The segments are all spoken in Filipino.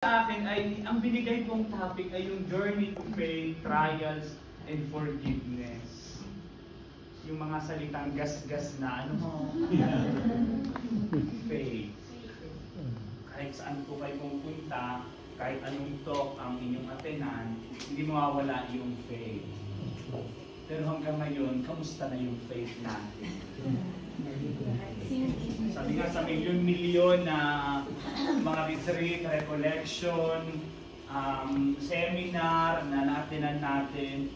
Sa akin ay, ang binigay kong topic ay yung journey to faith, trials, and forgiveness. Yung mga salitang gas-gas na ano mo, faith. Kahit saan po kayo pumunta, kahit anong talk ang inyong atenan, hindi mawawala yung faith. Pero hanggang ngayon, kamusta na yung faith natin? Sabi nga sa milyon-milyon na mga retreat, recollection, seminar na naatinan natin,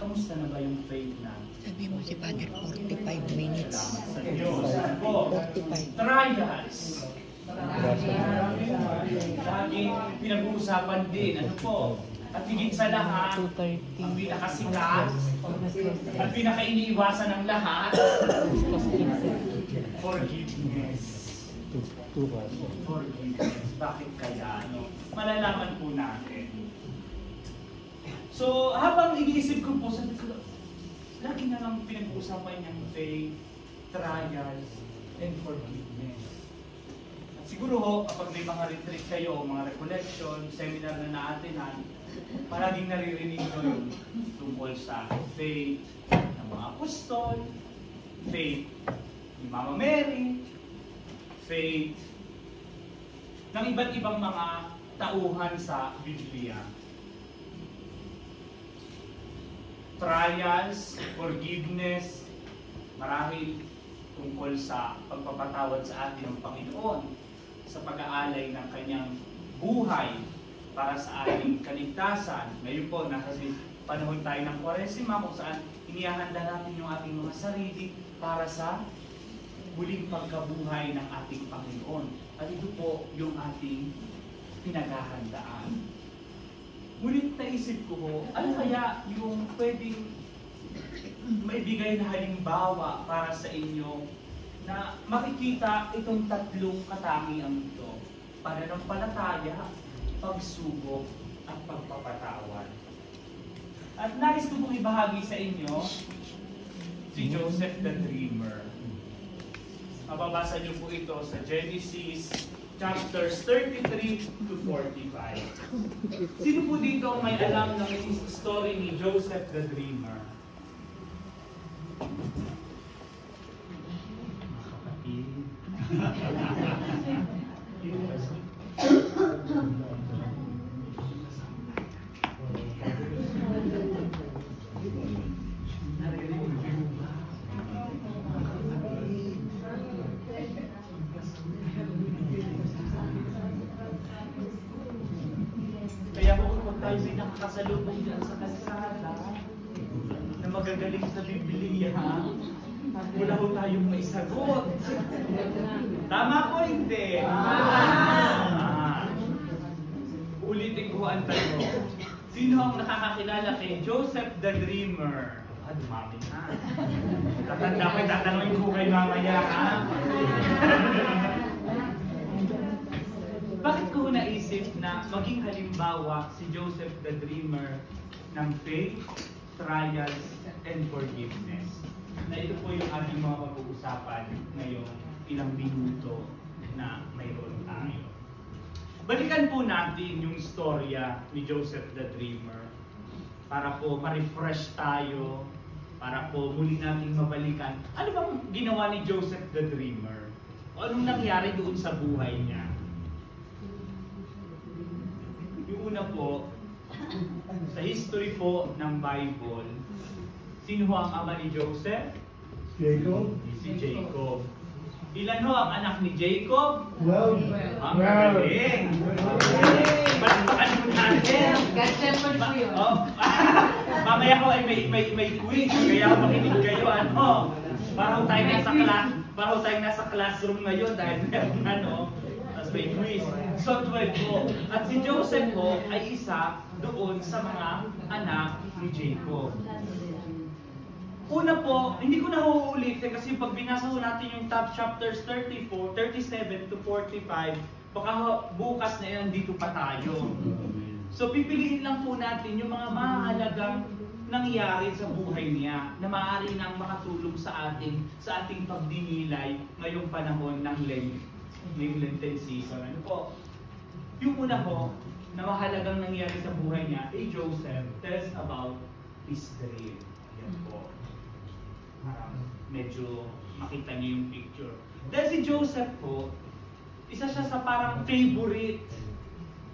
kamusta na ba yung faith natin? Sabi mo si Father, 45 minutes. Sa Diyos. Ano po? 45. Trials. Laging pinag-uusapan din. Ano po? At higit sa lahat, ang pinakasikat at pinaka-iniiwasan ng lahat, forgiveness. Forgiveness. Bakit kaya? Ano? Malalaman po natin. So, habang iniisip ko po, sabi ko, lagi na lang pinag-uusapan niyang faith, trials, and forgiveness. At siguro ho, kapag may mga retreat kayo, mga recollection, seminar na naatinan, palaging naririnig nyo yung tungkol sa faith ng mga apostol, faith ni Mama Mary, faith ng iba't ibang mga tauhan sa Biblia. Trials, forgiveness, marahil tungkol sa pagpapatawad sa atin ng Panginoon, sa pag-aalay ng kanyang buhay para sa ating kaligtasan. Ngayon po, nasa panahon tayo ng Kwaresima kung saan inihahanda natin yung ating mga sarili para sa huling pagkabuhay ng ating Panginoon. At ito po yung ating pinaghahandaan. Ngunit naisip ko po, ano kaya yung pwedeng maibigay na halimbawa para sa inyo na makikita itong tatlong katangiang ito? Pananampalataya, pagsubok, at pagpapatawad. At nais ko pong ibahagi sa inyo si Joseph the Dreamer. Mababasa niyo po ito sa Genesis chapters 33 to 45. Sino po dito ang may alam ng story ni Joseph the Dreamer? Kaya kung tayo may nakakasalubong dyan sa kalsada na magagaling sa Biblia, wala ko tayong may sagot. Tama po, hindi? Ulitin ko ang tanong. Sino ang nakakakilala kay Joseph the Dreamer? Dumami na. Tatanda ko, tatanungin ko kay mamaya, ha? Bakit ko naisip na maging halimbawa si Joseph the Dreamer ng faith, trials, and forgiveness? Na ito po yung ating mga pag-uusapan ngayong ilang minuto na mayroon tayo. Balikan po natin yung storya ni Joseph the Dreamer para po ma-refresh tayo, para po muli natin mabalikan. Ano bang ginawa ni Joseph the Dreamer? O anong nangyari doon sa buhay niya? Yung una po, sa history po ng Bible, sino ho ang ama ni Joseph? Jacob. Si Jacob. Ilan ho ang anak ni Jacob? 12. Ang galing! Palakpakan mo natin! Mamaya ko ay may quiz, kaya makinig kayo, ano? Para tayo nasa classroom ngayon dahil ano, tapos may quiz. So 12 po. At si Joseph po ay isa doon sa mga anak ni Jacob. Una po, hindi ko na uulitin kasi pag binasa ko natin yung top chapters 34, 37 to 45, baka bukas na yan dito pa tayo. So pipiliin lang po natin yung mga mahalagang nangyari sa buhay niya na maaari nang makatulong sa ating pagdinilay ngayong panahon ng Lenten season. Ano po? Yung una ho, na mahalagang nangyari sa buhay niya, Joseph tells about his dream. Yan po. Medyo makita niyo yung picture. Dahil si Joseph po, isa siya sa parang favorite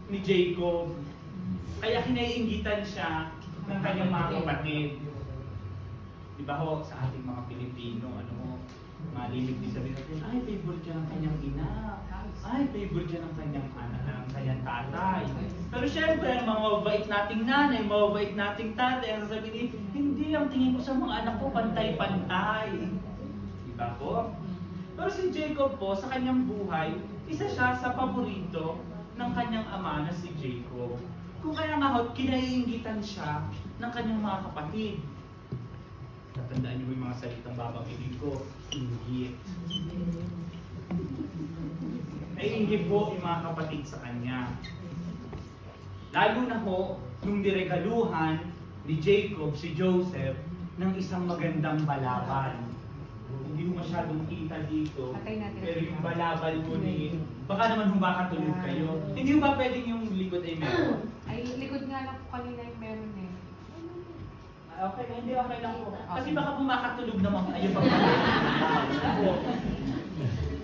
ni Jacob. Kaya kinaiinggitan siya ng kanyang mga kapatid. Diba ho, sa ating mga Pilipino, ano ho, malimit din sabihin natin, ay, favorite siya ng kanyang ina. Ay, favorite siya ng kanyang anak, ng kanyang tatay. Pero syempre, ang mga mabait nating nanay, mabait nating tatay, ang sasabihin, hindi, ang tingin ko sa mga anak ko, pantay-pantay. Diba po? Pero si Jacob po, sa kanyang buhay, isa siya sa paborito ng kanyang ama na si Jacob. Kung kaya nga ho, kinaiinggitan siya ng kanyang mga kapatid. Tatandaan niyo yung mga salitang babanggitin ko, inggit. Naiinggit po yung mga kapatid sa kanya. Lalo na ho, nung diregaluhan ni Jacob si Joseph ng isang magandang balabal. Hindi mo masyadong kita dito, pero yung balabal mo ni... Baka naman humakatulog kayo. Hindi mo ba pwedeng yung likod ay meron? Ay, likod nga lang po kanina yung meron eh. Okay, hindi okay lang po. Kasi baka bumakatulog naman kayo pag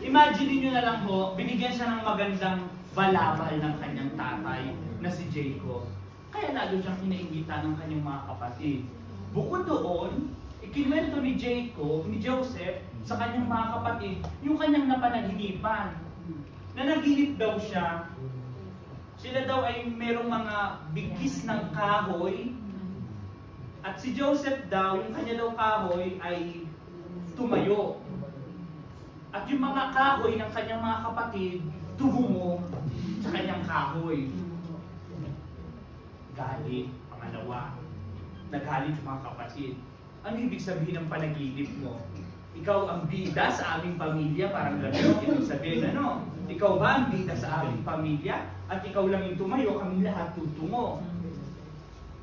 imagine niyo na lang ho, binigyan siya ng magandang balabal ng kanyang tatay na si Jacob. Kaya lalo siyang kinaingitan ng kanyang mga kapatid. Bukod doon, ikinuwento ni Joseph sa kanyang mga kapatid, yung kanyang napanaginipan. Nanaginip daw siya. Sila daw ay merong mga bigkis ng kahoy. At si Joseph daw, yung kanya daw kahoy ay tumayo. At yung mga kahoy ng kanyang mga kapatid, tumungo sa kanyang kahoy. Galit, pangalawa. Nagalit yung mga kapatid. Ano ibig sabihin ng panaginip mo? Ikaw ang bida sa aming pamilya, parang gano'n. Ibig sabihin, ano? Ikaw ba ang bida sa aming pamilya? At ikaw lang yung tumayo, kami lahat tutungo.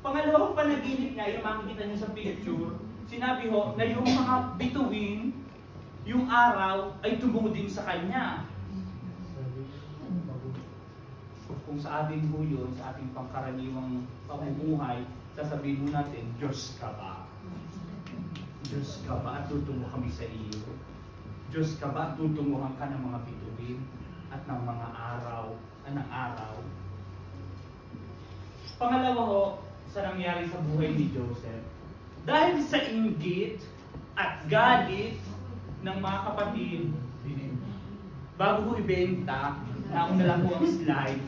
Pangalawang panaginip niya, yung makikita niyo sa picture, sinabi ho na yung mga bituin, yung araw, ay tumungo din sa kanya. Kung sa atin po yun, sa ating pangkaraniwang pamumuhay, sasabihin mo natin, Diyos ka ba? Diyos ka ba at tutungo kami sa iyo? Diyos ka ba at tutunguhan ka ng mga bituin at ng mga araw, ng araw? Pangalawa ho, sa nangyari sa buhay ni Joseph, dahil sa inggit at galit ng mga kapatid, bago ko ibenta, nauna lang po ang slide.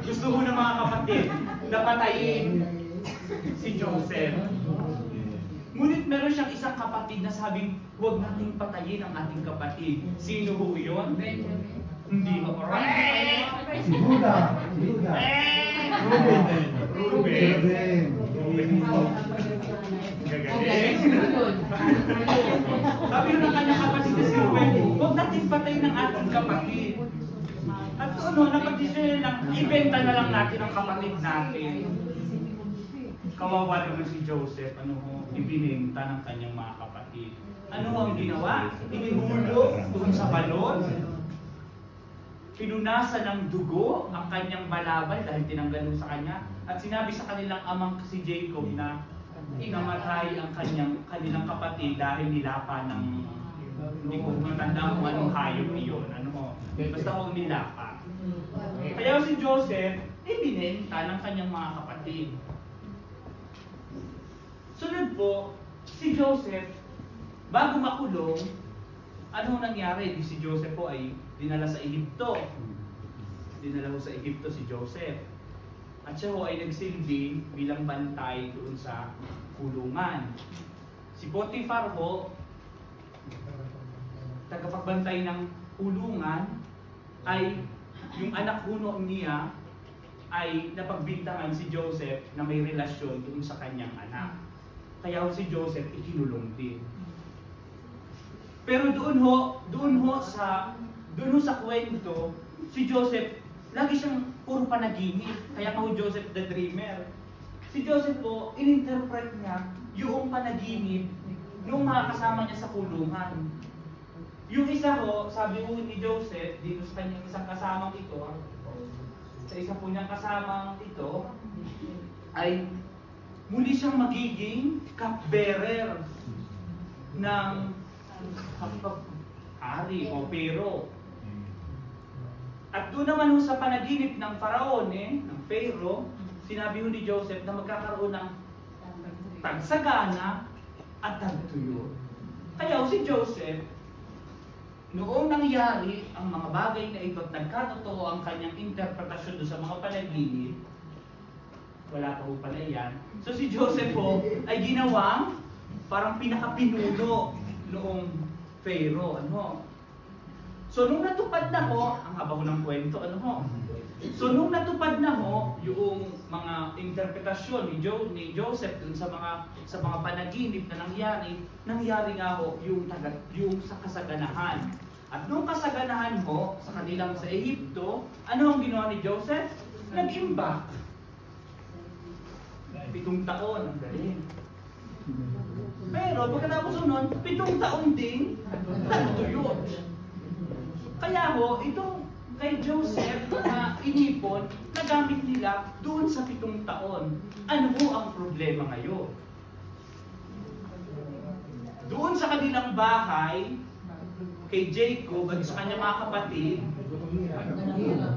Gusto ko ng mga kapatid na patayin si Joseph. Ngunit meron siyang isang kapatid na sabing, huwag nating patayin ang ating kapatid. Sino ho yun? Hindi ho. Si Juda. Ruben. Gagaling. Sabi yun ng kanyang kapatid na si Ruben, huwag natin patayin ang ating kapatid. At ano, napag-desisyon lang, ibenta na lang natin ang kapatid natin. Kawawa naman si Joseph, ano ho, ibinenta ng kanyang mga kapatid. Ano ho ang ginawa? Inihulog doon sa balon. Pinunasan ng dugo ang kanyang balabal dahil tinanggal sa kanya. At sinabi sa kanilang amang si Jacob na namatay ang kanilang kapatid dahil nilapa ng, hindi ko matanda kung anong hayop iyon. Ano ho? Basta ho nilapa. Kaya si Joseph, ibinenta ng kanyang mga kapatid. Sunod po, si Joseph, bago makulong, ano nangyari? Si Joseph po ay dinala sa Ehipto. Dinala po sa Ehipto si Joseph. At siya po ay nagsilbi bilang bantay doon sa kulungan. Si Potiphar po, tagapagbantay ng kulungan, ay yung anak huno niya ay napagbintangan si Joseph na may relasyon doon sa kanyang anak. Kaya si Joseph ikinulong din. Pero doon ho sa kwento, si Joseph lagi siyang puro panaginip. Kaya ho Joseph the Dreamer. Si Joseph po, ininterpret niya yung panaginip ng mga kasama niya sa kulungan. Yung isa ho, sabi ho ni Joseph, dito sa kanyang isang kasamang ito, sa isa po niyang kasamang ito, ay muli siyang magiging cupbearer ng hari o pero. At doon naman ho sa panaginip ng Faraon, ng Pharaoh, sinabi ho ni Joseph na magkakaroon ng tagsagana at tagtuyo. Kaya ho si Joseph, noong nangyari ang mga bagay na ito at nagkatotoo ang kanyang interpretasyon doon sa mga panaginip, wala pa ho pala yan. So si Joseph po ay ginawang parang pinakapinuno noong Pharaoh. So nung natupad na ho, ang haba ho ng kwento, So nung natupad na ho yung mga interpretasyon ni Joseph dun sa mga panaginip na nangyari nga ho yung sa kasaganahan. At nung kasaganahan ho sa kanilang sa Ehipto, ano ang ginawa ni Joseph? Nag-imbak. 7 taon, ang galing. Pero pagkatapos nun, 7 taon din nagtuyo. Kaya ho, itong kay Joseph na inipon, nagamit nila doon sa 7 taon. Ano ho ang problema ngayon? Doon sa kanilang bahay, kay Jacob at sa kanyang mga kapatid,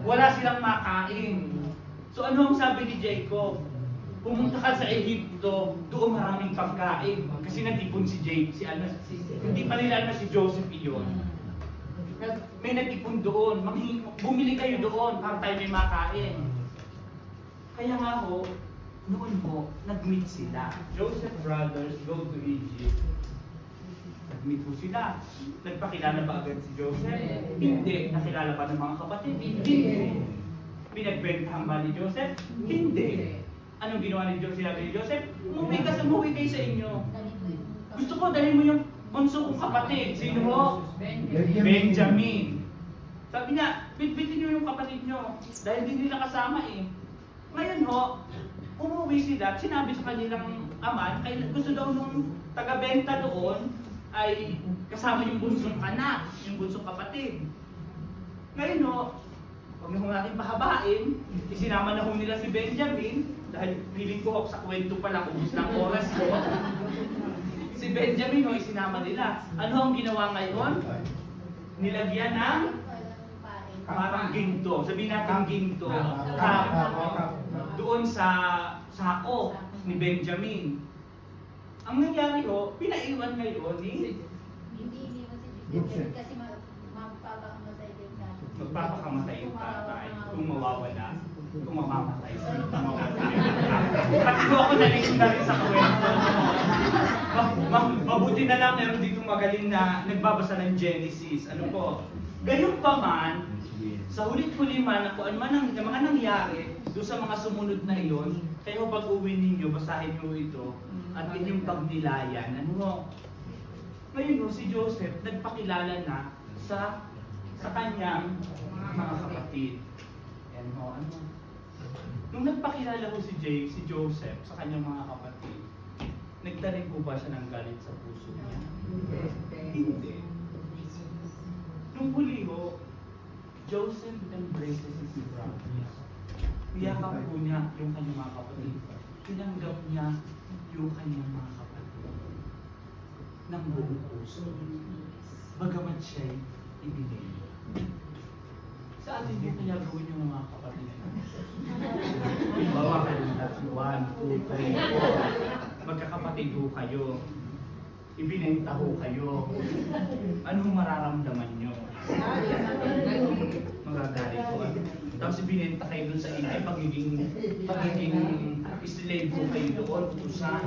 wala silang makain. So ano ang sabi ni Jacob? Pumunta ka sa Ehipto, doon maraming pagkain. Kasi nag-ipon si Jacob, hindi pa nila si Joseph iyon. May nag-ipon doon, bumili kayo doon para tayo may makain. Kaya nga ho, noon ho, nag-meet sila. Joseph brothers go to Egypt. Nag-meet ho sila. Nagpakilala ba agad si Joseph? Hindi. Nakilala ba ng mga kapatid? Hindi. Pinagbentahan ba ni Joseph? Hindi. Anong ginawa ni Joseph? Sinabi ni Joseph, umuwi kayo sa inyo. Gusto ko, dalhin mo yung bunso kong kapatid. Sino ho? Benjamin. Sabi niya, bitbitin niyo yung kapatid niyo. Dahil hindi nila kasama Ngayon ho, umuwi sila at sinabi sa kanilang ama, gusto daw nung taga-benta doon ay kasama yung bunsong anak, yung bunsong kapatid. Ngayon ho, huwag na ho natin pahabain, isinama na ho nila si Benjamin, dahil feeling ko sa kwento pa lang, ubus ng oras ko. Si Benjamin ho, isinama nila. Ano ang ginawa ngayon? Nilagyan ng parang ginto. Sabihin natin ginto. Doon sa sako ni Benjamin. Ang nangyari ho, pinaiwan ngayon ni Hindi kasi magpapakamatay din tayo. Magpapakamatay yung tatay kung mawawala. Kung mamamatay. Pati ko ako nalingin na rin sa kwento. Mabuti na lang meron dito magaling na nagbabasa ng Genesis. Ano po? Gayun pa man, sa hulit-huli man, kung ano man ang mga nangyari doon sa mga sumunod na iyon, kayo pag uwi ninyo, basahin nyo ito at inyong pagnilayan. Ngayon si Joseph nagpakilala na sa kanyang mga kapatid. Nung nagpakilala ko si Joseph sa kanyang mga kapatid, nagtanim po ba siya ng galit sa puso niya? Hindi. Nung huli ho, Joseph embraces his brothers. Niyakap po niya yung kanyang mga kapatid. Tinanggap niya yung kanyang mga kapatid ng buong puso. Bagamat siya'y ibinigay. Sa atin din kaya gawin yung mga kapatid. Bawa kayo ng 1, 2, 3, 4. Magkakapatid ho kayo. Ibinenta ho kayo. Anong mararamdaman nyo? Magagalit ho. Tapos ibinenta kayo dun sa inay, pagiging slave ho kayo doon, utusan.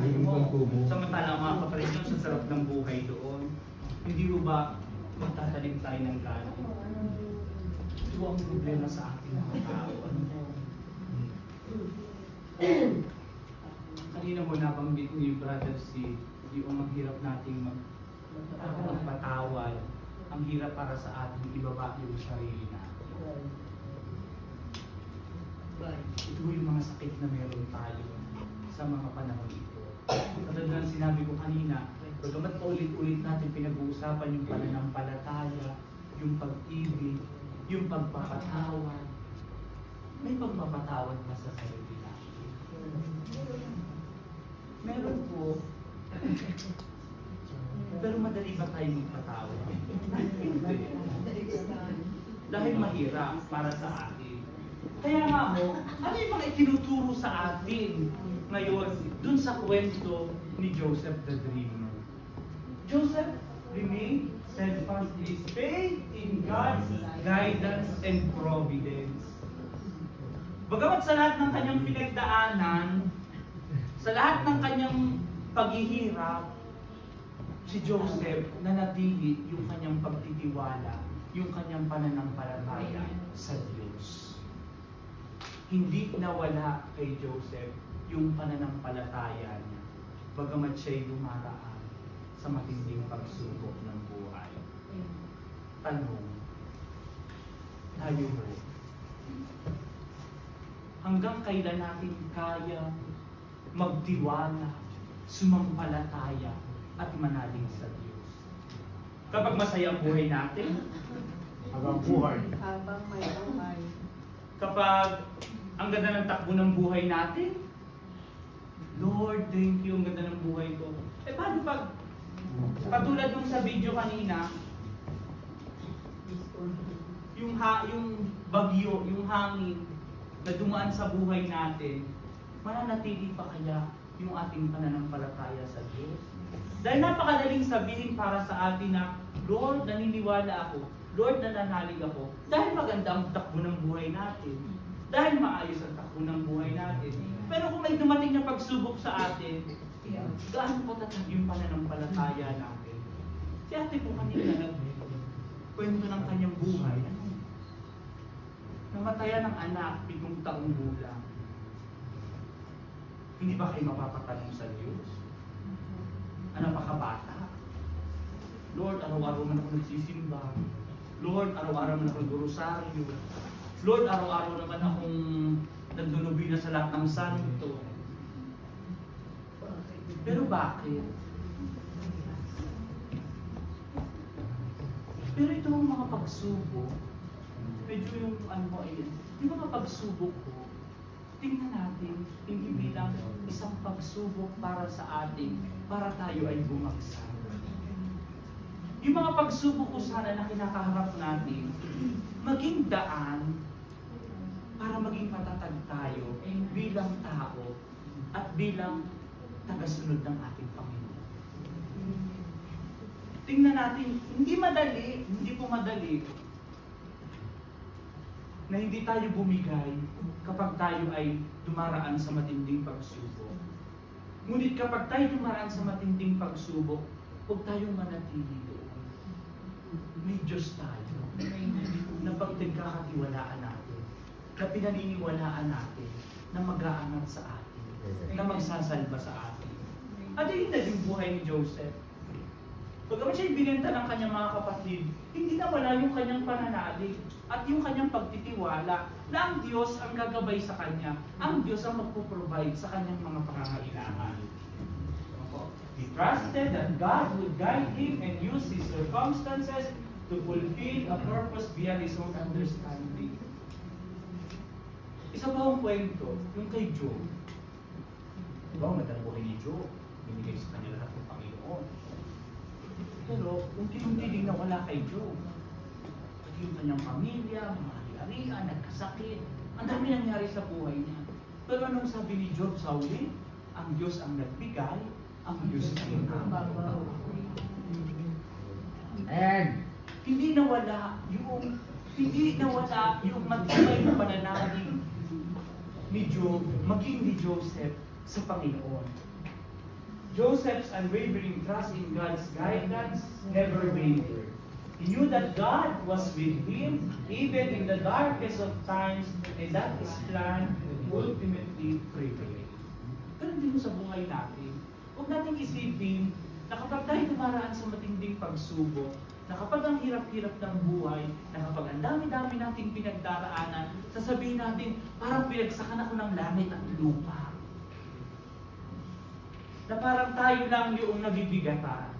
Samantala mga kapatid nyo, sa sarap ng buhay doon. Hindi ho ba magtatanim tayo ng galit? Ito ang problema sa ating mga tao. Kanina mo nabanggit ni Brother C, yung maghirap nating magpatawad. Ang hirap para sa ating ibaba yung sarili natin. Ito yung mga sakit na meron tayo sa mga panahon ito. Katulad ng sinabi ko kanina, Bagamat paulit-ulit natin pinag-uusapan yung pananampalataya, yung pag-ibig, yung pagpapatawad, may pagpapatawad ba sa sarili natin? Meron po. Pero madali ba tayo magpatawad? Hindi. Dahil mahirap para sa atin. Kaya nga mo, ano yung mga itinuturo sa atin ngayon dun sa kwento ni Joseph the Dreamer? Joseph remained steadfast in his faith in God's guidance and providence. Bagamat sa lahat ng kanyang pinagdaanan, sa lahat ng kanyang paghihirap, si Joseph nanatili yung kanyang pagtitiwala, yung kanyang pananampalataya sa Diyos. Hindi nawala kay Joseph yung pananampalataya niya, bagamat siya'y dumaraan sa matinding pagsubok ng buhay. Tanong, tayo mo, hanggang kailan natin kaya magtiwala, sumampalataya, at manalig sa Diyos? Kapag masaya ang buhay natin, Habang buhay. Habang may buhay. kapag ang ganda ng takbo ng buhay natin, Lord, thank you, ang ganda ng buhay ko. Eh paano pag, katulad nung sa video kanina, yung bagyo, yung hangin na dumaan sa buhay natin, mananatili pa kaya yung ating pananampalataya sa Diyos? Dahil napakadaling sabihin para sa atin na, Lord, naniniwala ako, Lord, nananalig ako, dahil maganda ang takbo ng buhay natin, dahil maayos ang takbo ng buhay natin. Pero kung may dumating na pagsubok sa atin, gaano patatag yung pananampalataya natin? Si ate po kanina kwento ng kanyang buhay. Namatayan ng anak, 7 taong gulang. Hindi ba kayo mapapatanong sa Diyos? Ano pa kabata? Lord, araw-araw man ako nagsisimba. Lord, araw-araw man ako nag-rosaryo. Lord, araw-araw naman akong nagdunubina sa lahat ng santo. Pero bakit? Pero ito ang mga pagsubok, medyo yung ano ayan, yung mga pagsubok ko, tingnan natin, hindi bilang isang pagsubok para sa atin, para tayo ay bumagsak. Yung mga pagsubok ko sana na kinakaharap natin, maging daan para maging matatag tayo bilang tao at bilang tagasunod ng ating Panginoon. Tingnan natin, hindi po madali na hindi tayo bumigay kapag tayo ay dumaraan sa matinding pagsubok. Ngunit kapag tayo dumaraan sa matinding pagsubok, huwag tayong manatili doon. May Diyos tayo na pagkakatiwalaan natin, na pinaniniwalaan natin, na mag-aangat sa atin, na magsasalba sa atin. At yun na yung buhay ni Joseph. Pagkaman siya binenta ng kanyang mga kapatid, hindi na wala yung kanyang pananalig at yung kanyang pagtitiwala na ang Diyos ang gagabay sa kanya, ang Diyos ang magpo-provide sa kanyang mga pangangailangan. He trusted that God would guide him and use his circumstances to fulfill a purpose beyond his own understanding. Isa pa ang kwento, yung kay Job. Diba, magandang buhay ni Job. Binigay sa kanya lahat ng Panginoon. Pero, unti-unti din nawala kay Job. Pati yung kanyang pamilya, mga hari-harian, nagkasakit. Ang dami nangyari sa buhay niya. Pero anong sabi ni Job sa uli? Ang Diyos ang nagbigay, ang Diyos ang nagbabaw. And Hindi nawala yung matibay na pananalig ni Job, maging ni Joseph sa Panginoon. Joseph's unwavering trust in God's guidance never wavered. He knew that God was with him even in the darkest of times and that His plan would ultimately prevail. Ganun din mo sa buhay natin. Huwag natin isipin na kapag tayo dumaraan sa matinding pagsubok, na kapag ang hirap-hirap ng buhay, na kapag ang dami-dami nating pinagdaraanan, sasabihin natin, parang pinagsakan ako ng langit at lupa. Na parang tayo lang yung nabibigatan.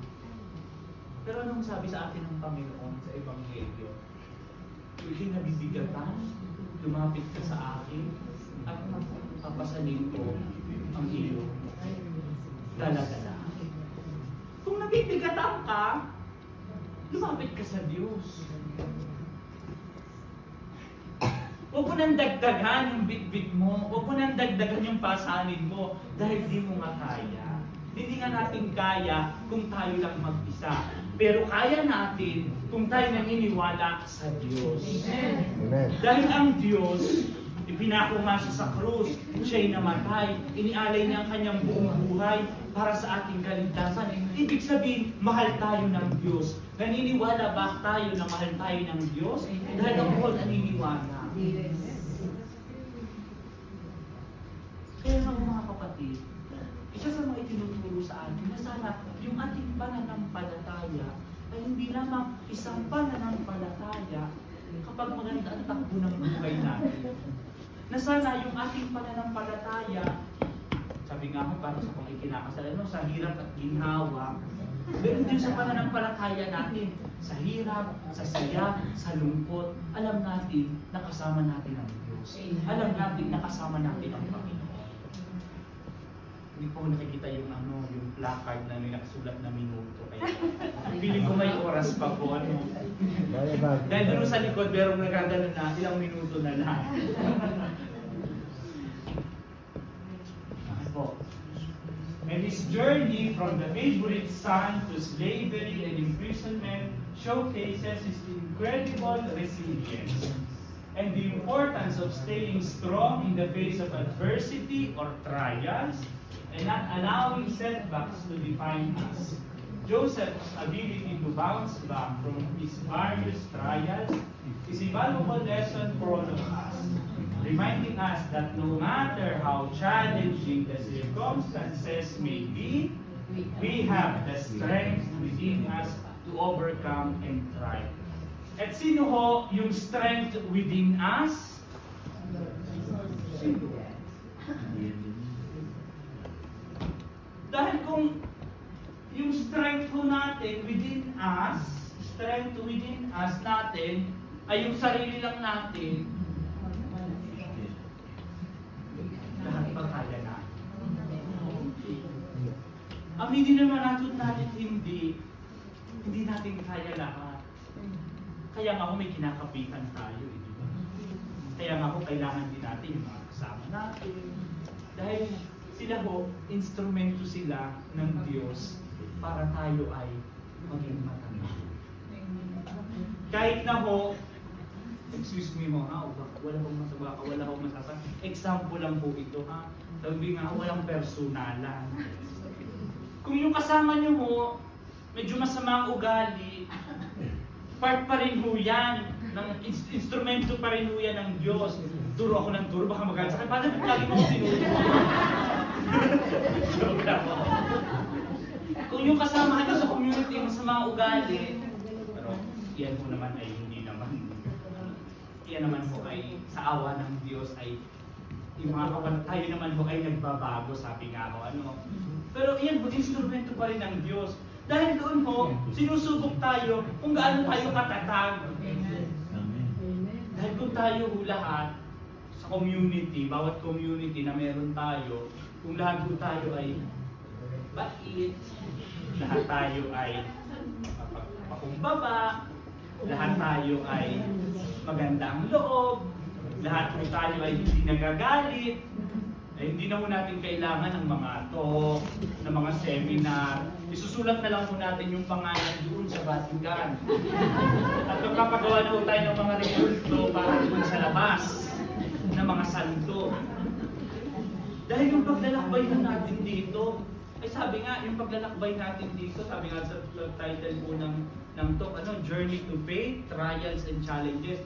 Pero anong sabi sa atin ng Panginoon sa Ebanghelyo? Hindi nabibigatan, lumapit ka sa akin at papasanin ko ang iyong dala-dala. Kung nabibigatan ka, lumapit ka sa Diyos. Huwag mo nang dagdagan yung bit-bit mo. Huwag mo nang dagdagan yung pasanin mo dahil di mo nga kaya. Hindi nga natin kaya kung tayo lang mag-isa. Pero kaya natin kung tayo naniniwala sa Diyos. Amen. Dahil ang Diyos, ipinako nga siya sa krus, siya'y namatay, inialay niya ang kanyang buong buhay para sa ating kaligtasan. Ibig sabihin, mahal tayo ng Diyos. Naniniwala ba tayo na mahal tayo ng Diyos? Dahil ako naniniwala. Kaya nga mga kapatid, isa sa mga itinuturo sa atin na sana yung ating pananampalataya ay hindi lamang isang pananampalataya kapag maganda ang takbo ng buhay natin. Na sana yung ating pananampalataya, sabi nga ko para sa kung ikinakasal, sa hirap at ginhawa, pero din sa pananampalataya natin, sa hirap, sa saya, sa lungkot, alam natin na kasama natin ang Diyos. Alam natin na kasama natin ang Panginoon. Hindi ko nakikita yung yung placard na may nakasulat na minuto. Kaya feeling ko may oras pa po. Dahil doon sa likod, merong nagagano na, ilang minuto na lang. And his journey from the favorite son to slavery and imprisonment showcases his incredible resilience and the importance of staying strong in the face of adversity or trials and not allowing setbacks to define us. Joseph's ability to bounce back from his various trials is a valuable lesson for all of us, reminding us that no matter how challenging the circumstances may be, we have the strength within us to overcome and thrive. At sino ho yung strength within us? Sino? Dahil kung yung strength ho natin within us natin ay yung sarili lang natin, lahat pagkaya na. Aminin naman natin hindi natin kaya lahat. Kaya nga may kinakapitan tayo. Kaya nga kailangan din natin yung mga kasama natin. Dahil sila instrumento sila ng Diyos para tayo ay maging matanda. Kahit na excuse me wala akong masasabi. Example lang po ito Sabi nga, walang personalan. Kung yung kasama nyo medyo masama ang ugali, part pa rin yan, instrumento pa rin yan ng Diyos. Duro ako ng duro, baka magalit sa akin. Paano lagi mo ako sinunod? Kung yung kasama nyo sa community masama ang ugali, pero yan po naman ay yan naman po ay sa awa ng Diyos ay yung mga kapatid tayo naman po ay nagbabago, sabi nga Pero yan po, instrumento pa rin ng Diyos. Dahil doon sinusubok tayo kung gaano tayo katatag. Dahil kung tayo lahat sa community, bawat community na meron tayo, kung lahat tayo ay bait, lahat tayo ay pakumbaba, lahat tayo ay maganda ang loob, lahat tayo ay hindi nagagalit, hindi na natin kailangan ng mga talk, ng mga seminar. Isusulat na lang natin yung pangalan doon sa Vatican. At magpapagawa na tayo ng mga rekulto para doon sa labas ng mga santo. Dahil yung paglalakbay na natin dito, ay sabi nga, yung paglalakbay natin dito, sabi nga sa title po ng talk, Journey to Faith, Trials and Challenges,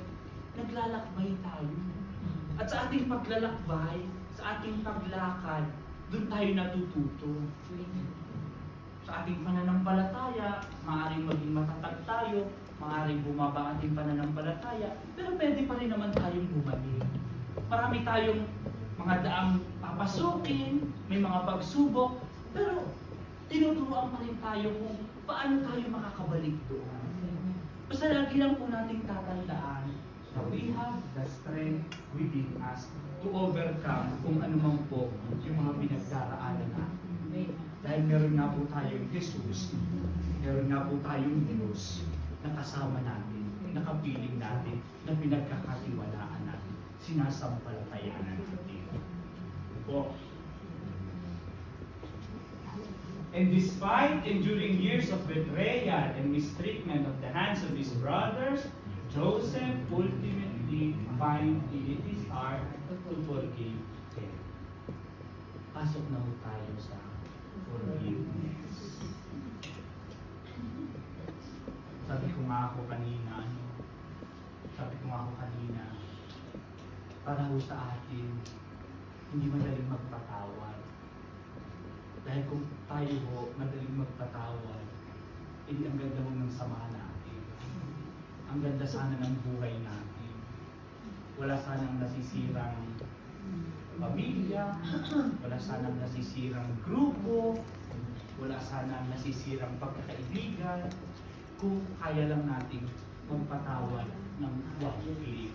naglalakbay tayo. At sa ating paglalakbay, sa ating paglakad, doon tayo natututo. Sa ating pananampalataya, maaaring maging matatag tayo, maaaring bumaba ang ating pananampalataya, pero pwede pa rin naman tayong bumalik. Marami tayong mga daang papasukin, may mga pagsubok, Pero tinuturuan pa rin tayo kung paano tayo makakabalik doon. Basta lagi lang po nating tatandaan na we have the strength within us to overcome kung ano man po yung mga pinagdaraanan natin. Dahil meron nga po tayong Jesus, meron nga po tayong Diyos na kasama natin, nakapiling natin, na pinagkakatiwalaan natin, sinasampalatayaan natin. Po. And despite enduring years of betrayal and mistreatment of the hands of his brothers, Joseph ultimately finds in his heart to forgive them. Pasok na po tayo sa forgiveness. Sabi ko nga ako kanina, para ho sa atin, hindi madaling magpatawad. Dahil kung tayo ho, madaling magpatawad, hindi ang ganda ho ng sama natin. Ang ganda sana ng buhay natin. Wala sanang nasisirang pamilya, wala sanang nasisirang grupo, wala sanang nasisirang pagkakaibigan, kung kaya lang natin magpatawad ng one click.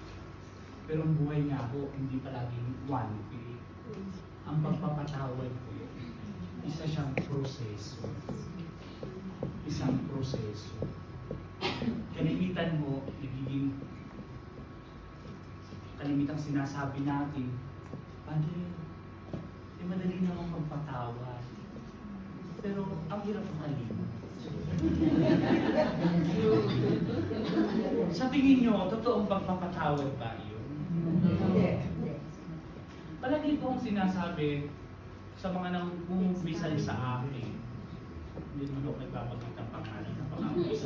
Pero ang buhay nga ho, hindi palaging one click. Ang pagpapatawad po, isa siyang proseso. Isang proseso. Kalimitan mo, kalimitang sinasabi natin, madali namang magpatawad. Pero ang hirap makalimot. Sa tingin nyo, totoong pagpapatawad ba yun? Palagi kong sinasabi sa mga nangungumpisal sa akin, hindi naman ako nagpapagit ng pangalan ng pang-ampis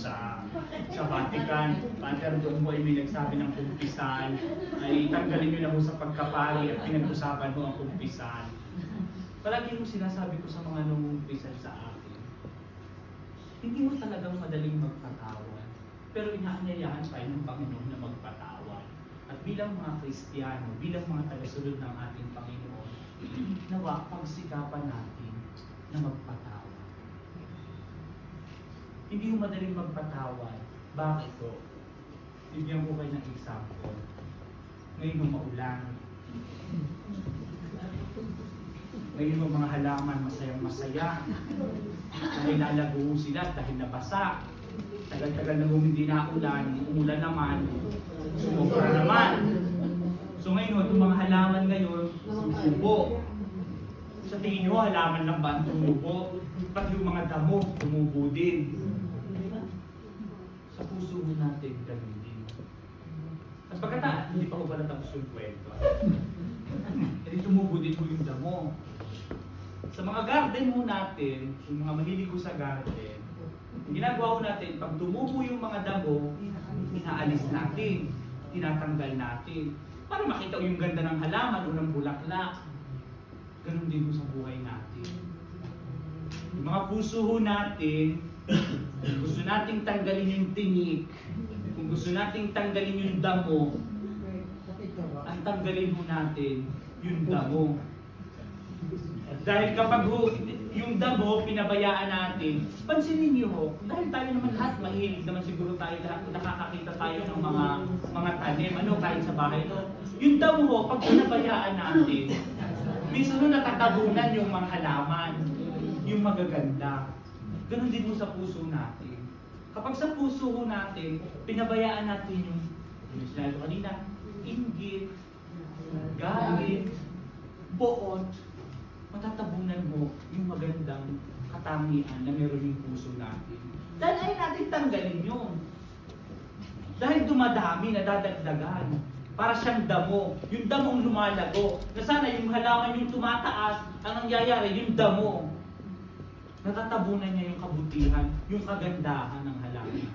sa Vatican. Father, doon mo ay may nagsabi ng kumpisal, ay tanggalin nyo na mo sa pagkapari at pinag-usapan mo ang kumpisal. Palagi yung sinasabi ko sa mga nangungumpisal sa akin, hindi mo talagang madaling magpatawad, pero inaanyayahan tayo ng Panginoon na magpatawad. At bilang mga Kristiyano, bilang mga tagasunod ng ating Panginoon, nawa pagsikapan natin na magpatawad. Hindi mo madaling magpatawad. Bakit po? Bigyan ko kayo ng example. Ngayon yung maulan. Ngayon yung mga halaman masayang-masaya. Dahil lalago sila dahil nabasa. Tagal-tagal na hindi na ulan, umulan naman, sumobra naman. So ngayon, itong mga halaman ngayon, tumubo. Sa tingin nyo, halaman lang ba ang tumubo? Pati yung mga damo, tumubo din. Sa puso natin, ganun din. At pagkata, hindi pa ko pala tapos yung kwento. Hindi tumubo din po yung damo. Sa mga garden mo natin, yung mga mahilig ko sa garden, ang ginagawa ko natin, pag tumubo yung mga damo, inaalis natin, tinatanggal natin, para makita yung ganda ng halaman o ng bulaklak. Ganun din po sa buhay natin. Yung mga puso natin, kung gusto nating tanggalin yung tinik, kung gusto nating tanggalin yung damo, ang tanggalin mo natin yung damo. Dahil kapag yung damo, pinabayaan natin, pansinin niyo ho, dahil tayo naman lahat, mahilig naman siguro tayo lahat, nakakakita tayo ng mga tanim, kahit sa bahay. Yung damo ho, pag pinabayaan natin, minsan natatabunan yung mga halaman, yung magaganda. Ganon din mo sa puso natin. Kapag sa puso natin, pinabayaan natin yung sinabi ko kanina, inggit, galit, poot, matatabunan mo yung magandang katangian na meron yung puso natin. Dahil ay natin tanggalin yun. Dahil dumadami, nadadagdagan. Para siyang damo. Yung damong lumalago. Na sana yung halaman yung tumataas, ang nangyayari, yung damo. Natatabunan niya yung kabutihan, yung kagandahan ng halaman.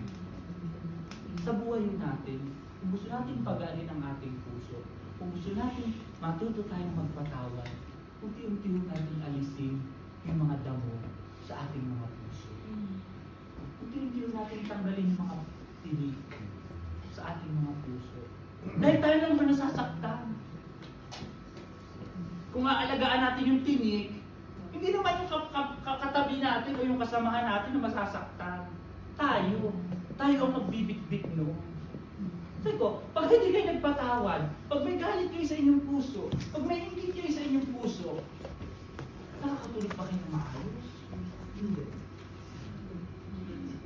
Sa buhay natin, kung gusto natin pagaanin ang ating puso, kung gusto natin matuto tayong magpatawad, unti-unti natin alisin yung mga damo sa ating mga puso. Unti-unti natin tanggalin yung mga tinik sa ating mga puso. Dahil tayo naman nasasaktan. Kung aalagaan natin yung tinik, Hindi naman yung katabi natin o yung kasamahan natin na masasaktan. Tayo ang magbibitbit no. Sabi ko, pag hindi kayo nagpatawad, pag may galit kayo sa inyong puso, pag may inggit kayo sa inyong puso, nakakatulog pa kayo na maayos? Hindi.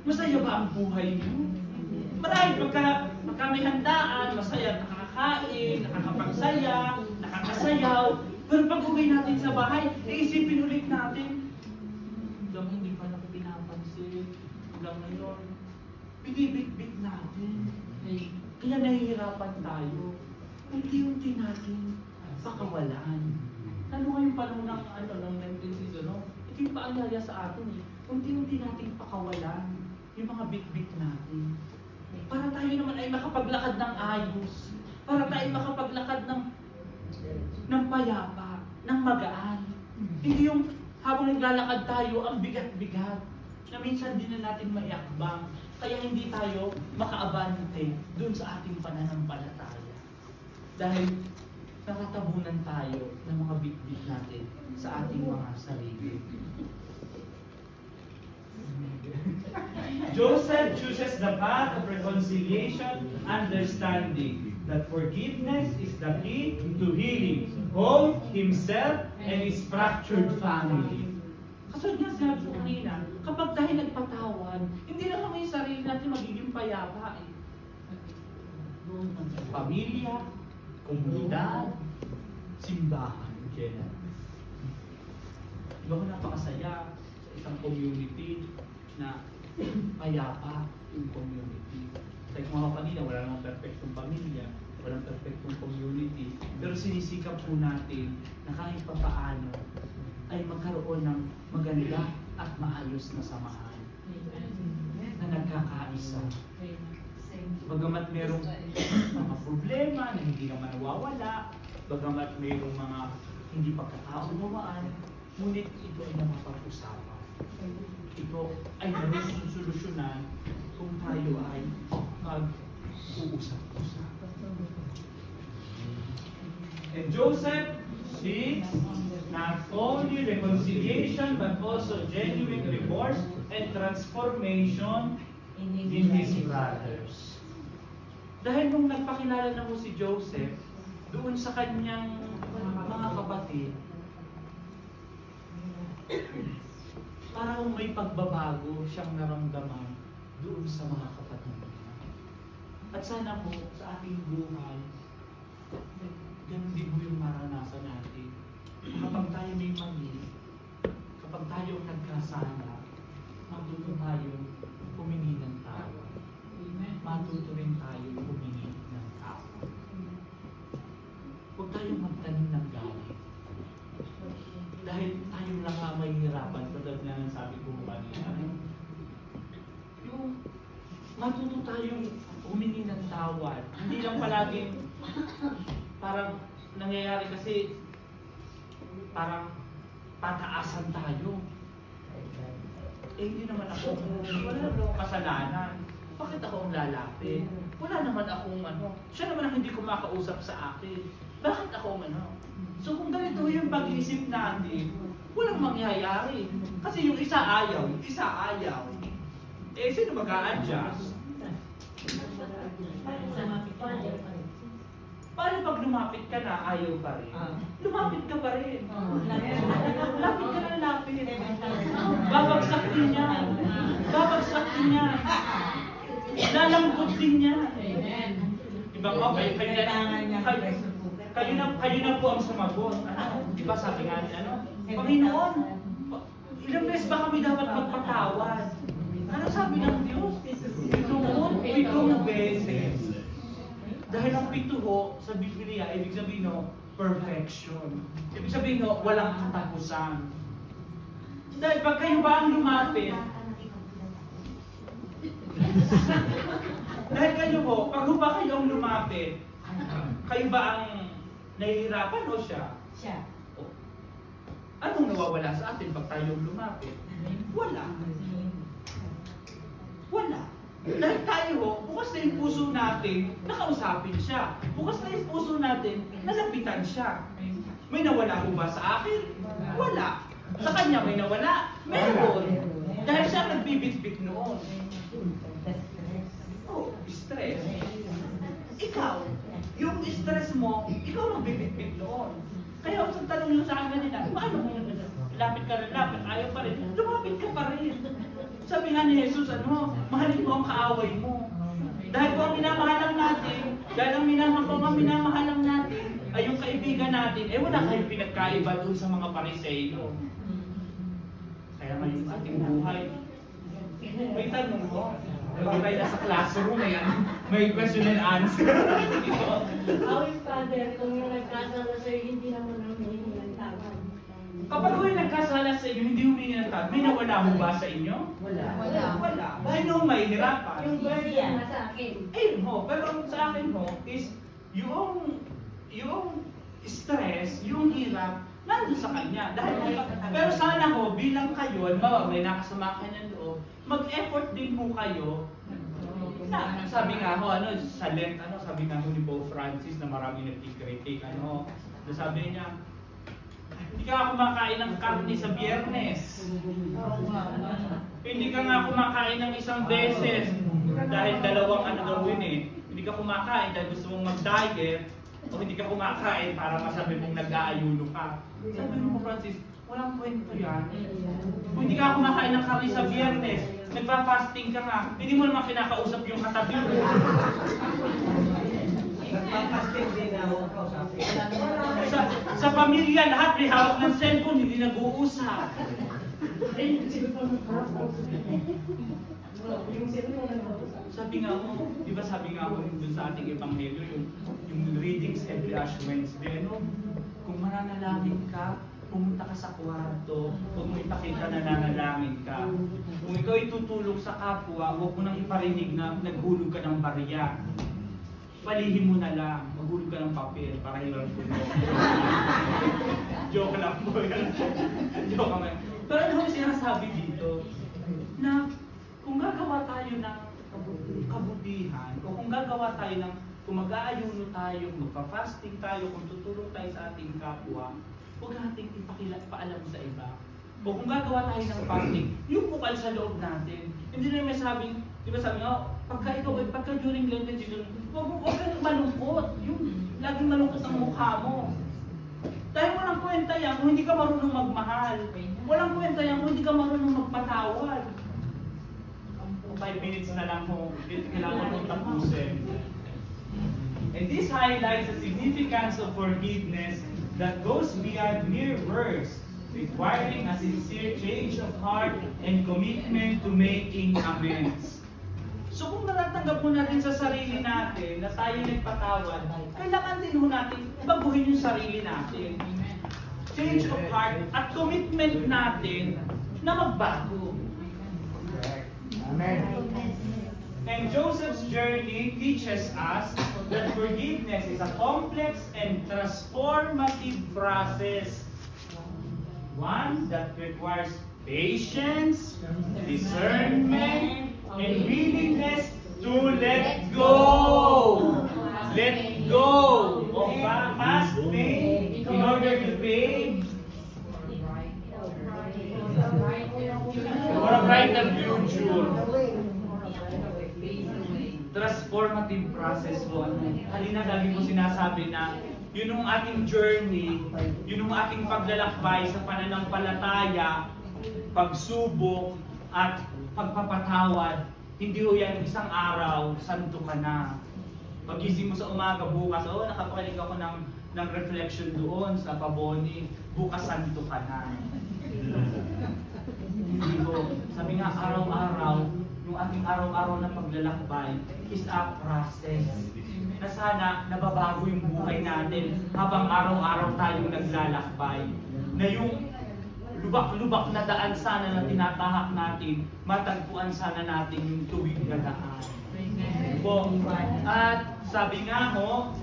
Masaya ba ang buhay niyo? Marahil pagka may handaan, masaya, nakakakain, nakakapagsaya, nakakasayaw. Pero pag uwi natin sa bahay, iisipin ulit natin, hanggang hindi pa natin pinapansin, hanggang ngayon, binibit-bit natin. Kaya nahihirapan tayo. Unti-unti natin pakawalan. Lalo ngayong panahon ng 1960s, ito yung paalala sa atin eh. Unti-unti natin pakawalan yung mga bit-bit natin. Para tayo naman ay makapaglakad ng ayos. Para tayo makapaglakad ng payapa, ng magaan. Hindi yung habang naglalakad tayo, ang bigat-bigat. Na minsan din na natin maiakbang. Kaya hindi tayo makaabante dun sa ating pananampalataya. Dahil nakatabunan tayo ng mga bit-bit natin sa ating mga sarili. Joseph chooses the path of reconciliation, understanding that forgiveness is the key to healing both himself and his fractured family. Kasunod nga sinabi ko kanina, kapag tayo nagpatawad, hindi lang kami yung sarili natin magiging payapa eh. Pamilya, komunidad, simbahan, general. Diba ko napakasaya sa isang community na payapa yung community. Like mga kanina, wala namang perfectong pamilya, walang perfectong community, pero sinisikap po natin na kahit pa paano ay magkaroon ng maganda at maayos na samahan na nagkakaisa. Bagamat merong mga problema na hindi naman nawawala, bagamat merong mga hindi pagkakaunawaan, ngunit ito ay napapag-usapan. Ito ay nasolusyonan kung tayo ay mag-uusap-usap. And Joseph seeks not only reconciliation but also genuine remorse and transformation in his brothers. Dahil nung nagpakilala na mo si Joseph doon sa kanyang mga kapatid, parang may pagbabago siyang naramdaman doon sa mga kapatid niya. At sana po sa ating buhay, ganun din mo yung maranasan natin. Kapag tayo may mali, kapag tayo nagkasala, matuto tayo humingi ng tawa. Matuto rin tayo humingi ng tawa. Huwag tayong magtanim ng galit. Dahil tayo lang nga mahihirapan, katulad nga ng sabi ko kanina. Yung matuto tayong humingi ng tawad. Hindi lang palaging parang nangyayari kasi parang pataasan tayo. Eh hindi naman ako, wala naman akong kasalanan. Bakit ako ang lalapit? Wala naman akong siya naman ang hindi ko makausap sa akin. Bakit ako So kung ganito yung pag-iisip natin, walang mangyayari. Kasi yung isa ayaw, yung isa ayaw. Eh sino mag-a-adjust? Paano pag lumapit ka na, ayaw pa rin? Lumapit ka pa rin. Lapit ka na lapit. Babagsak din niya. Babagsak din niya. Lalambot din niya. Diba ko, kayo na po ang sumagot. Diba sabi nga ni Panginoon, ilang beses ba kami dapat magpatawad? Ano sabi ng Diyos? 7 beses. Dahil ang 7 sa Biblia, ibig sabihin perfection. Ibig sabihin walang katapusan. Dahil pag kayo ba ang lumapit, dahil kayo pag ba kayo ang lumapit, kayo ba ang nahihirapan o siya? Siya. Anong nawawala sa atin pag tayo lumapit? Wala. Wala. Dahil tayo, bukas na yung puso natin, nakausapin siya. Bukas na yung puso natin, nalapitan siya. May nawala ko ba sa akin? Wala. Sa kanya may nawala. Meron. Dahil siya nagbibitbit noon. Oh, stress. Ikaw, yung stress mo, ikaw nagbibitbit noon. Kaya kung tanong nyo sa akin kanina, paano mo yun? Lapit ka rin, ayaw pa rin. Lumapit ka pa rin. Sabi nga ni Jesus, mahalin mo ang kaaway mo. Dahil kung ang minamahalang natin, dahil ang minamahalang natin ay yung kaibigan natin, wala kayong pinagkaiba doon sa mga Pariseo. Kaya ngayon ating buhay, may tanong mo. Diba tayo nasa classroom, may question and answer. Awit Father, kung yung nagkasala sa'yo, hindi naman humihingi ng tawad. Kapag may nagkasala sa inyo, hindi humingi ng tawad, may nawala mo ba sa inyo? Wala. Wala. Sino may hirapan? Yung burden na sa akin. Ayun ho, pero sa akin ho, is yung stress, yung hirap, nandun sa kanya. Pero sana ho, bilang kayo, may nakasama kayo ng loob, mag-effort din ho kayo. Sabi nga ho, sa Lent, sabi nga ho ni Pope Francis na maraming nagkikritik, sabi niya, hindi ka kumakain ng karne sa Biyernes. Hindi ka nga kumakain ng isang beses dahil dalawang gawin. Hindi ka kumakain dahil gusto mong mag-diet o hindi ka kumakain para masabi mong nag-aayuno ka. Sabi mo, Francis, walang kwento yan. Kung hindi ka kumakain ng karne sa Biyernes, nagpa-fasting ka nga, hindi mo naman kinakausap yung katabi mo. Nagpapastig din ako. Sa pamilya, lahat may hawak ng cellphone, hindi nag-uusap. Sabi nga mo, di ba sabi nga mo dun sa ating ebanghelyo, yung readings every Ash Wednesday, kung mananalangin ka, pumunta ka sa kwarto, huwag mo ipakita na nanalangin ka. Kung ikaw ay tutulog sa kapwa, huwag mo nang iparinig na naghulog ka ng barya. Palihim mo na lang, maghulog ka ng papel para hilang po. Joke lang po yan. Joke lang. Pero ano yung sinasabi dito? Na kung gagawa tayo ng kabutihan, o kung gagawa tayo ng, kung mag-aayuno tayo, magpa-fasting tayo, kung tutulong tayo sa ating kapwa, huwag natin ipaalam sa iba. O kung gagawa tayo ng fasting, yung bukal sa loob natin. Hindi na may sabing, di ba sabi nga, pagka during Lenten season, huwag kang malungkot. Yung laging malungkot ang mukha mo. Dahil walang kwenta yan kung hindi ka marunong magmahal. Walang kwenta yan kung hindi ka marunong magpatawad. 5 minutes na lang kung kailangan mong tapusin. And this highlights the significance of forgiveness that goes beyond mere words, requiring a sincere change of heart and commitment to making amends. So kung natatanggap mo na rin sa sarili natin na tayo nagpatawad, kailangan din ho natin baguhin yung sarili natin. Change of heart at commitment natin na magbago. Amen. And Joseph's journey teaches us that forgiveness is a complex and transformative process. One that requires patience, discernment, and willingness to let go. Let go of past pain in order to pay for a brighter future. Transformative process po. Halina lagi po sinasabi na yun yung ating journey, yun yung ating paglalakbay sa pananampalataya, pagsubok, at pagpapatawad. Hindi ho yan isang araw, santo ka na. Pagising mo sa umaga bukas, nakapakinig ako ng reflection doon sa Paboni, bukas santo ka na. Hindi ho. Sabi nga araw-araw, yung ating araw-araw na paglalakbay is a process. Na sana nababago yung buhay natin habang araw-araw tayong naglalakbay. Na yung lubak-lubak na daan sana na tinatahak natin, matagpuan sana natin yung tuwid na daan. At sabi nga ho,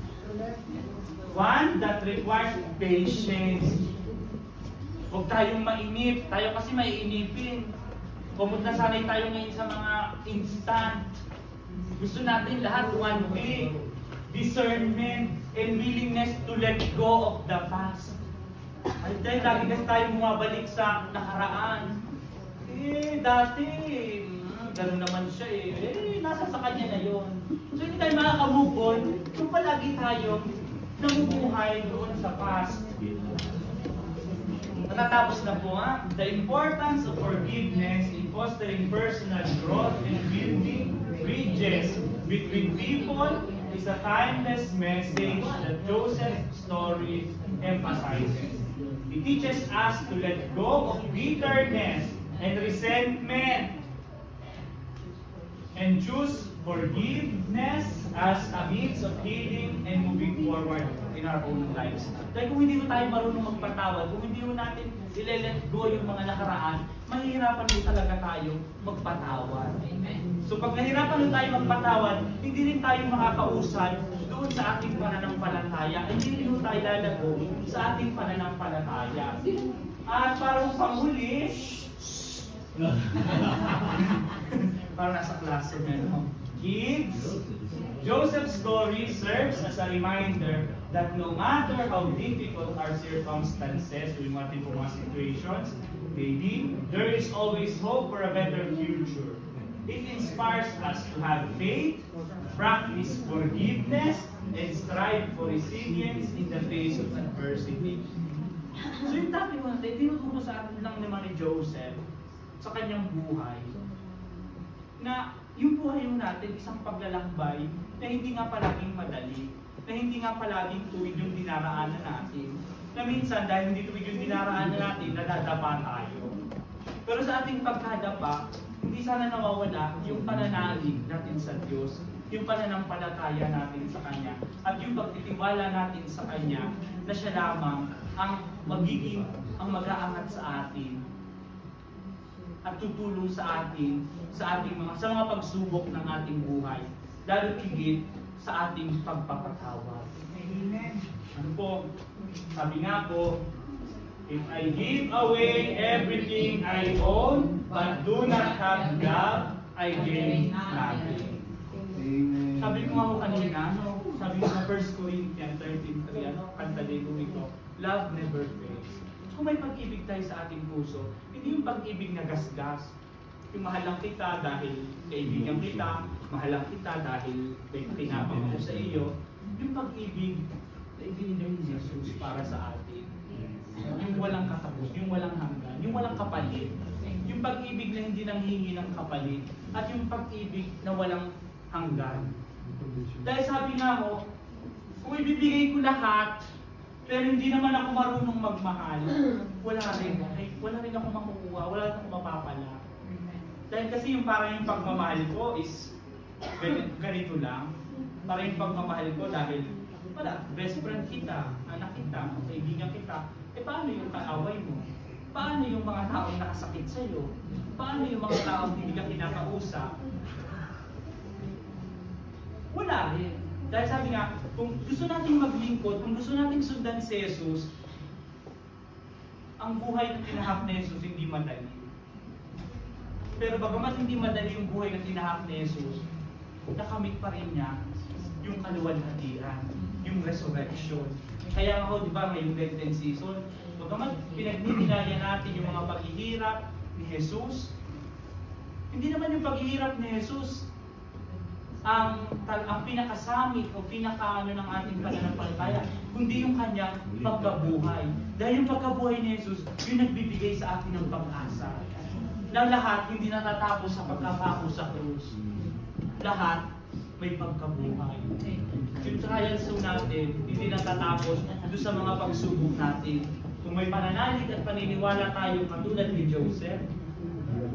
one that requires patience. Huwag tayong mainip. Tayo kasi maiinipin. Pumunta sanay tayo ngayon sa mga instant. Gusto natin lahat one week. Discernment and willingness to let go of the past. Ay, dahil lagi kasi tayo bumabalik sa nakaraan. Dati, gano'n naman siya nasa sa kanya na yon. So hindi tayo makaka-move on kung palagi tayo namubuhay doon sa past. Matatapos na po the importance of forgiveness in fostering personal growth and building bridges between people is a timeless message that Joseph's story emphasizes. It teaches us to let go of bitterness and resentment and choose forgiveness as a means of healing and moving forward in our own lives. Dahil kung hindi tayo marunong magpatawad, kung hindi natin i-let go yung mga nakaraan, mahihirapan talaga tayo magpatawad. So pag nahirapan tayo magpatawad, hindi rin tayo makakausad doon sa ating pananampalataya, hindi rin tayo lalago sa ating pananampalataya. At parang panghuli, parang nasa classroom, kids, Joseph's story serves as a reminder that no matter how difficult our circumstances, yung ating mga situations, maybe, there is always hope for a better future. It inspires us to have faith, practice forgiveness, and strive for resilience in the face of adversity. So yung topic natin, tinuturo sa atin lang naman ni Joseph sa kanyang buhay, na yung buhay natin isang paglalakbay na hindi nga palaging madali, na hindi nga palaging tuwid yung dinaraanan natin, na minsan dahil hindi tuwid yung dinaraanan natin, nadadapa tayo. Pero sa ating pagkadapa, hindi sana nawawala yung pananalig natin sa Diyos, yung pananampalataya natin sa Kanya, at yung pagtitiwala natin sa Kanya na siya lamang ang mag-aangat sa atin at tutulong sa atin sa mga pagsubok ng ating buhay, lalo higit sa ating pagpapatawad. Amen. Ano po? Sabi nga po, if I give away everything I own but do not have love, I gain nothing. Amen. Sabi ko nga ho kanina, sabi ko sa 1 Corinthians 13:3, kanta dito ito, love never fails. Kung may pag-ibig tayo sa ating puso, hindi yung pag-ibig na gasgas. Yung mahal lang kita dahil kaibigan kita, mahal lang kita dahil may pinapang ko sa iyo. Yung pag-ibig na ibinigay ni Jesus para sa atin. Yung walang katapos, yung walang hanggan, yung walang kapalit. Yung pag-ibig na hindi nanghingi ng kapalit. At yung pag-ibig na walang hanggan. Dahil sabi nga ho, kung ibibigay ko lahat, pero hindi naman ako marunong magmahal, wala rin ako makukuha, wala rin ako mapapala. Dahil kasi yung parang yung pagmamahal ko is ganito lang. Parang yung pagmamahal ko dahil wala, best friend kita, anak kita, kaibigan kita. Paano yung kaaway mo? Paano yung mga taong nakasakit sa'yo? Paano yung mga taong hindi ka kinakausap? Wala rin. Dahil sabi nga, kung gusto natin maglingkod, kung gusto natin sundan si Jesus, ang buhay na tinahak ni Jesus hindi madali. Pero bagamat hindi madali yung buhay na tinahak ni Jesus, nakamit pa rin niya yung kaluwalhatian, yung resurrection. Kaya ako, di ba, ngayong Lenten season, bagamat pinagnininaya natin yung mga paghihirap ni Jesus, hindi naman yung paghihirap ni Jesus ang pinakasamit o pinakaano ng ating pananampalataya, kundi yung kanyang pagkabuhay. Dahil yung pagkabuhay ni Jesus, yung nagbibigay sa atin ng pag-asa. Na lahat hindi natatapos sa pagkapako sa krus. Lahat may pagkabuhay. Yung trials natin, hindi natatapos doon sa mga pagsubok natin. Kung may pananalig at paniniwala tayo katulad ni Joseph,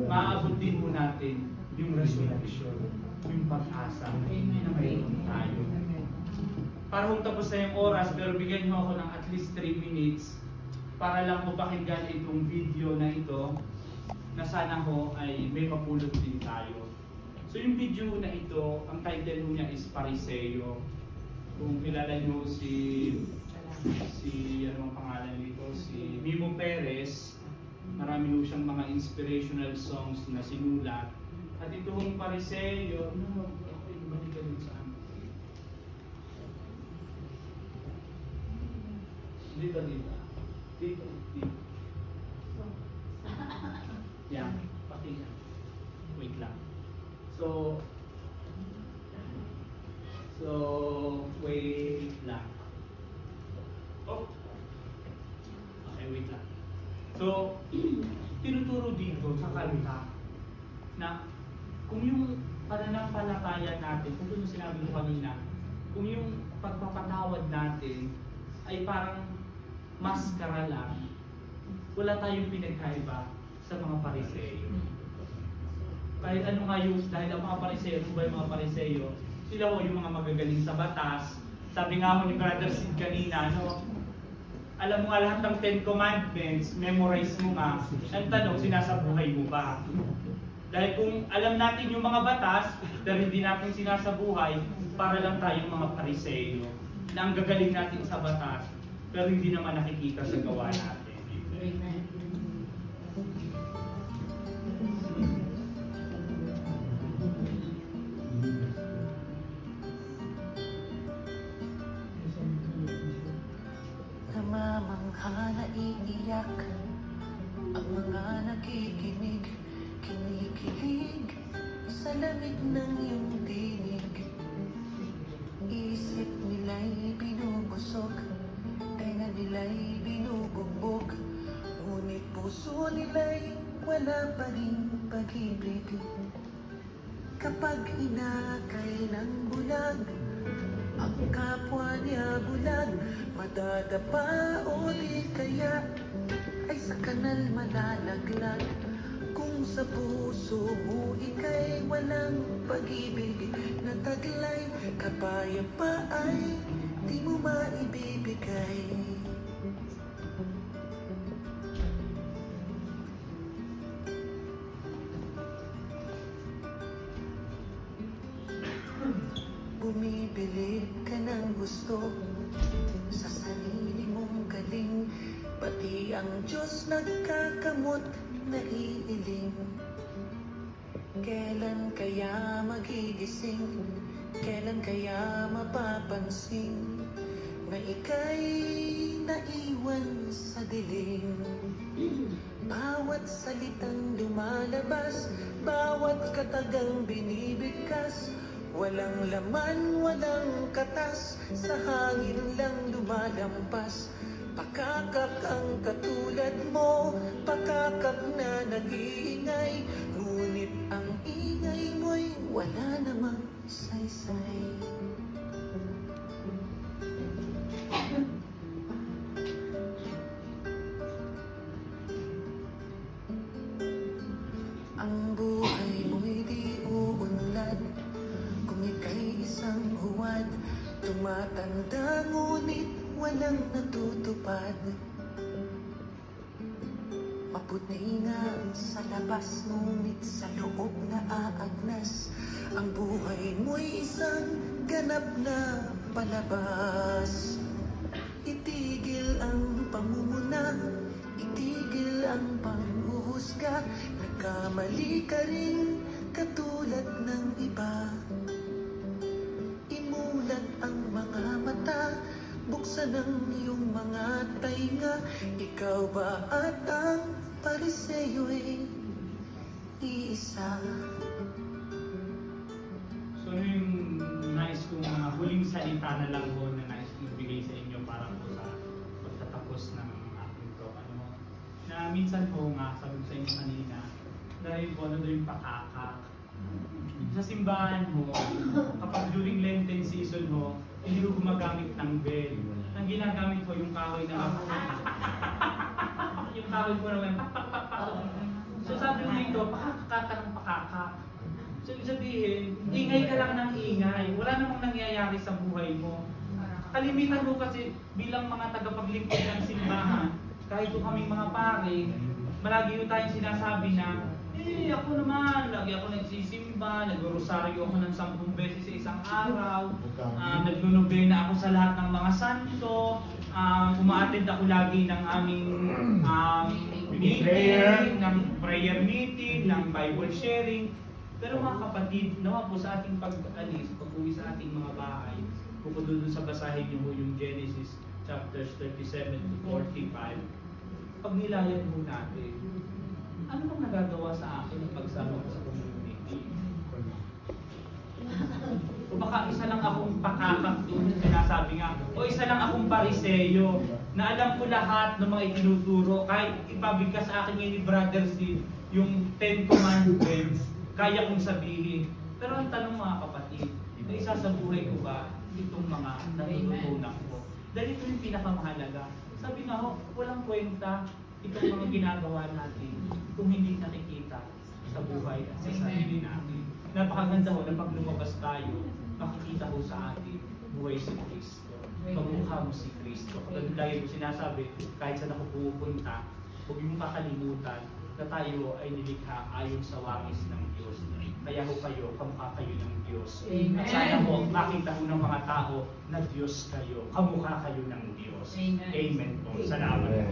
maaabot din po natin yung resurrection, yung pag-asa na mayroon tayo. Para kung tapos na yung oras, pero bigyan nyo ako ng at least 3 minutes para lang po pakinggan itong video na ito na sana ho ay may mapulot din tayo. So yung video na ito, ang title niya is Pariseo. Kung kilala nyo si anong pangalan nito, si Mimo Perez, marami nyo siyang mga inspirational songs na sinulat. At itong Pariseo, balik ka din saan? Dito. Dito. Yan. Pakita. Wait lang. So, wait lang. Oh. Okay, wait lang. So, tinuturo dito sa kanta na kung yung pananampalataya natin, kung yung sinabi mo kanina, kung yung pagpapatawad natin ay parang maskara lang, wala tayong pinagkaiba sa mga Pariseo. Kahit ano nga yung, dahil ang mga Pariseo, kung ba yung mga Pariseo, sila ho yung mga magagaling sa batas. Sabi nga ho ni Brother Sid kanina, no? Alam mo nga lahat ng 10 Commandments, memorize mo nga. Ang tanong, sinasabuhay mo ba? Dahil kung alam natin yung mga batas, pero hindi natin sinasabuhay, para lang tayong mga Pariseo na ang gagaling natin sa batas, pero hindi naman nakikita sa gawa natin. Namamangha na iiyak ang mga nakikinig, kinikilig sa lamig ng iyong tinig. Isip nila'y binubusog, tenga nila'y binubugbog, ngunit puso nila'y wala pa rin pag-ibig. Kapag inakay ng bulag, ang kapwa niya bulag, madadapa o di kaya ay sa kanal malalaglag. Kung sa puso mo ika'y walang pag-ibig na taglay, kapayapaan di mo maibibigay. Bumibilib ka ng gusto sa sarili mong galing, pati ang Diyos nagkakamot na iiling. Kailan kaya magigising? Kailan kaya mapapansin na ika'y naiwan sa dilim? Bawat salitang lumalabas, bawat katagang binibigkas, walang laman, walang katas, sa hangin lang lumalampas. Pakakak ang katulad mo, pakakak na nag-iingay, ngunit ang ingay mo'y wala namang saysay. Ang buhay mo'y di uunlad, kung ika'y isang huwad, tumatanda ngunit walang natutupad. Maputi nga sa labas, ngunit sa loob na aagnas. Ang buhay mo'y isang ganap na palabas. Itigil ang pamumuna, itigil ang panghuhusga. Nagkamali ka rin katulad ng iba. Imulat ang mga mata, buksan ang iyong mga tainga. Ikaw ba at ang Pariseyo'y iisa? So ano yung nais kong huling salita na lang ho na nais kong ibigay sa inyo para po sa pagtatapos ng aking talk. Ano, na minsan po nga, sabi ko sa inyo kanina, dahil po ano yung pakakak. Sa simbahan ho, kapag during Lenten season ho, hindi ko gumagamit ng bell. Ang ginagamit ko yung kahoy na yung kahoy ko naman. So sabi ko dito, pakakaka ng pakaka. So ibig sabihin, ingay ka lang ng ingay. Wala namang nangyayari sa buhay mo. Kalimitan mo kasi bilang mga tagapaglingkod ng simbahan, kahit kung kaming mga pare, malagi yung tayong sinasabi na, ako naman, lagi ako nagsisimba, nag-rosaryo ako ng 10 beses sa isang araw, nagnunubena ako sa lahat ng mga santo, umaattend ako lagi ng aming meeting, ng prayer meeting, ng Bible sharing. Pero mga kapatid, nawa po sa ating pag-uwi sa ating mga bahay, bukod doon sa basahin niyo yung Genesis, chapters 37 to 45, pag nilayan mo natin, ano bang nagagawa sa akin ng pagsama ko sa community? O baka isa lang akong pakakak doon, sinasabi nga, o isa lang akong pariseyo, na alam ko lahat ng mga itinuturo, kahit ipabigkas sa akin ngayon ni Brother Steve, yung 10 Commandments, kaya kong sabihin. Pero ang tanong mga kapatid, na isa sa buhay ko ba itong mga natututunan ko? Dahil ito yung pinakamahalaga. Sabi nga ho, walang kwenta itong mga ginagawa natin kung hindi nakikita sa buhay at sa sarili natin. Napakaganda ho na pag lumabas tayo, makikita ho sa atin buhay si Kristo. Pagmukha mo si Kristo. Kapag lagi ko sinasabi, kahit saan ako pupunta, huwag mong kakalimutan na tayo ay nilikha ayon sa wangis ng Diyos. Kaya ho kayo, kamukha kayo ng Diyos. At sana ho, makita ho ng mga tao na Diyos kayo, kamukha kayo ng Diyos. Amen po. Salamat. Amen.